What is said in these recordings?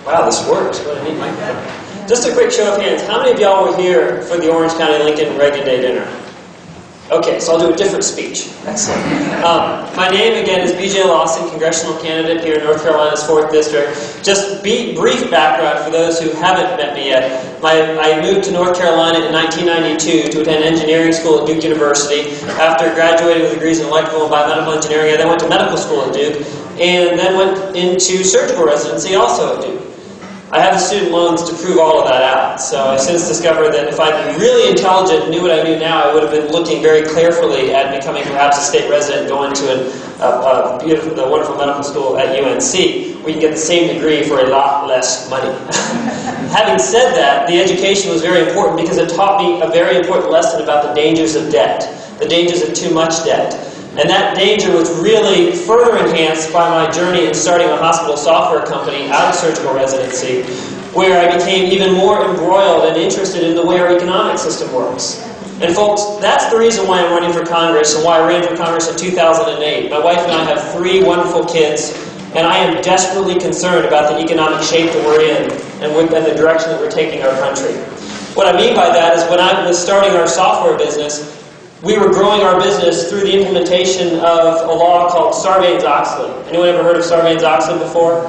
Wow, this works. What a neat microphone. Just a quick show of hands. How many of y'all were here for the Orange County Lincoln Reagan Day dinner? Okay, so I'll do a different speech. Excellent. My name, again, is B.J. Lawson, congressional candidate here in North Carolina's 4th District. Just brief background for those who haven't met me yet. I moved to North Carolina in 1992 to attend engineering school at Duke University. After graduating with degrees in electrical and biomedical engineering, I then went to medical school at Duke, and then went into surgical residency also at Duke. I have the student loans to prove all of that out. So I since discovered that if I'd been really intelligent and knew what I knew now, I would have been looking very carefully at becoming perhaps a state resident, going to the wonderful medical school at UNC, where you can get the same degree for a lot less money. Having said that, the education was very important because it taught me a very important lesson about the dangers of debt, the dangers of too much debt. And that danger was really further enhanced by my journey in starting a hospital software company out of surgical residency, where I became even more embroiled and interested in the way our economic system works. And folks, that's the reason why I'm running for Congress and why I ran for Congress in 2008. My wife and I have 3 wonderful kids, and I am desperately concerned about the economic shape that we're in and the direction that we're taking our country. What I mean by that is when I was starting our software business, we were growing our business through the implementation of a law called Sarbanes-Oxley. Anyone ever heard of Sarbanes-Oxley before?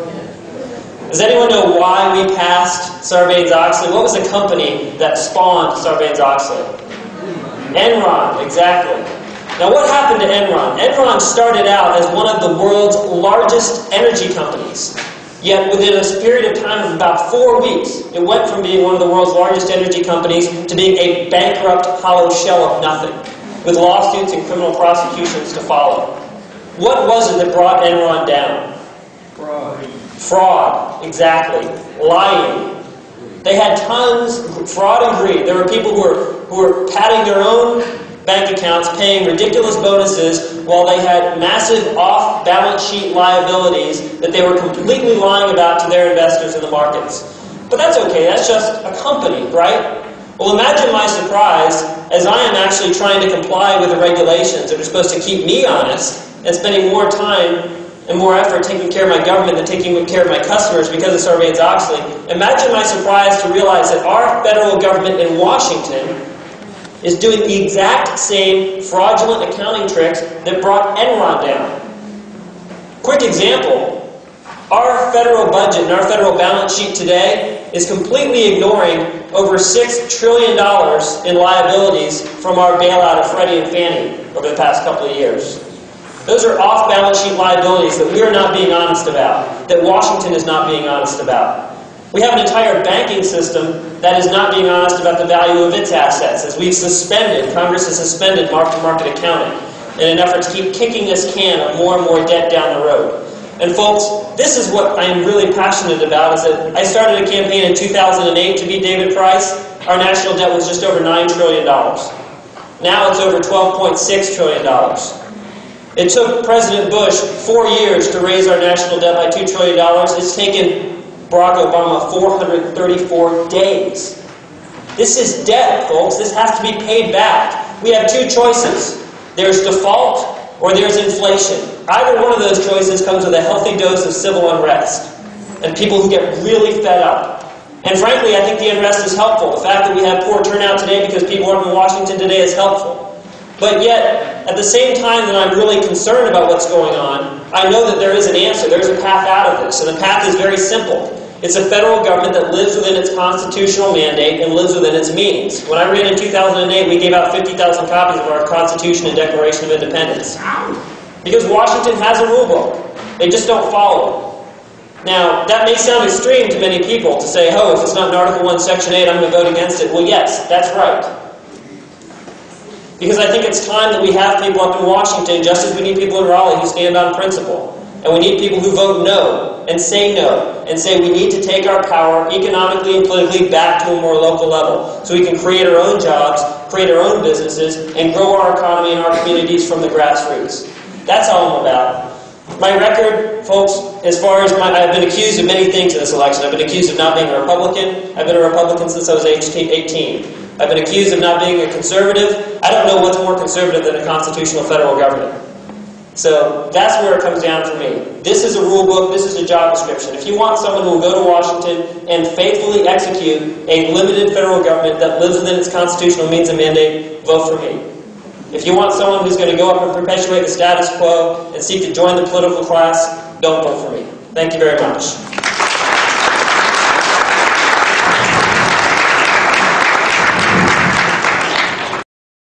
Does anyone know why we passed Sarbanes-Oxley? What was the company that spawned Sarbanes-Oxley? Enron, exactly. Now what happened to Enron? Enron started out as one of the world's largest energy companies. Yet within a period of time of about 4 weeks, it went from being one of the world's largest energy companies to being a bankrupt hollow shell of nothing, with lawsuits and criminal prosecutions to follow. What was it that brought Enron down? Fraud, exactly. Lying. They had tons of fraud and greed. There were people who were padding their own bank accounts, paying ridiculous bonuses, while they had massive off-balance sheet liabilities that they were completely lying about to their investors in the markets. But that's okay. That's just a company, right? Well, imagine my surprise as I am actually trying to comply with the regulations that are supposed to keep me honest and spending more time and more effort taking care of my government than taking care of my customers because of Sarbanes-Oxley. Imagine my surprise to realize that our federal government in Washington is doing the exact same fraudulent accounting tricks that brought Enron down. Quick example. Our federal budget and our federal balance sheet today is completely ignoring over $6 trillion in liabilities from our bailout of Freddie and Fannie over the past couple of years. Those are off-balance sheet liabilities that we are not being honest about, that Washington is not being honest about. We have an entire banking system that is not being honest about the value of its assets, as we've suspended, Congress has suspended mark-to-market accounting in an effort to keep kicking this can of more and more debt down the road. And folks, this is what I am really passionate about, is that I started a campaign in 2008 to beat David Price. Our national debt was just over $9 trillion. Now it's over $12.6 trillion. It took President Bush 4 years to raise our national debt by $2 trillion. It's taken Barack Obama 434 days. This is debt, folks. This has to be paid back. We have 2 choices. There's default or there's inflation. Either one of those choices comes with a healthy dose of civil unrest and people who get really fed up. And frankly, I think the unrest is helpful. The fact that we have poor turnout today because people aren't in Washington today is helpful. But yet, at the same time that I'm really concerned about what's going on, I know that there is an answer. There's a path out of this. And the path is very simple. It's a federal government that lives within its constitutional mandate and lives within its means. When I ran in 2008, we gave out 50,000 copies of our Constitution and Declaration of Independence. Because Washington has a rule book. They just don't follow it. Now, that may sound extreme to many people to say, oh, if it's not in Article 1, Section 8, I'm going to vote against it. Well, yes, that's right. Because I think it's time that we have people up in Washington, just as we need people in Raleigh who stand on principle. And we need people who vote no, and say we need to take our power economically and politically back to a more local level so we can create our own jobs, create our own businesses, and grow our economy and our communities from the grassroots. That's all I'm about. My record, folks, as far as I've been accused of many things in this election. I've been accused of not being a Republican. I've been a Republican since I was age 18. I've been accused of not being a conservative. I don't know what's more conservative than a constitutional federal government. So that's where it comes down for me. This is a rule book, this is a job description. If you want someone who will go to Washington and faithfully execute a limited federal government that lives within its constitutional means and mandate, vote for me. If you want someone who's going to go up and perpetuate the status quo and seek to join the political class, don't vote for me. Thank you very much.